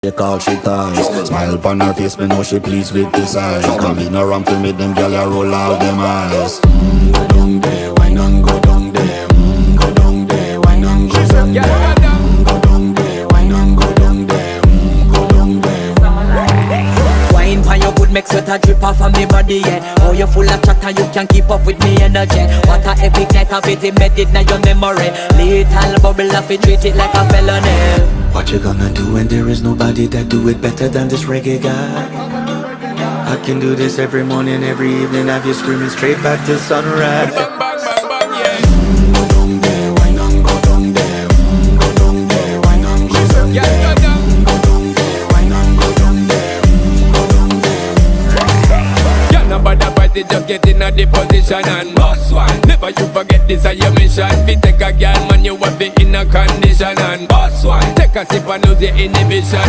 They call she ties. Smile upon her face, me know she pleased with this eyes. Come in around to me, them gyal a roll out them eyes. Go down there, why not go down there? Go down there, why not go down there? Go down there, why not go down there? Go down there. Wine pan your good, make sweat a drip off of me body, yeah. Oh, you full of chatter, you can keep up with me energy. What a epic night of it, embedded in your memory. Little bubble of it, treat it like a felony. What you gonna do when there is nobody that do it better than this reggae guy? I can do this every morning, every evening, have you screaming straight back to sunrise. Go down there, why not go down there? Go down there, why not go down there? Go down there, why not go down there? Go down there. Yeah, nobody fight it, just get in a the position and boss one. Never you forget this is your mission. Fi take a girl, man, you have it in a condition and boss one. Take a sip and lose your inhibition.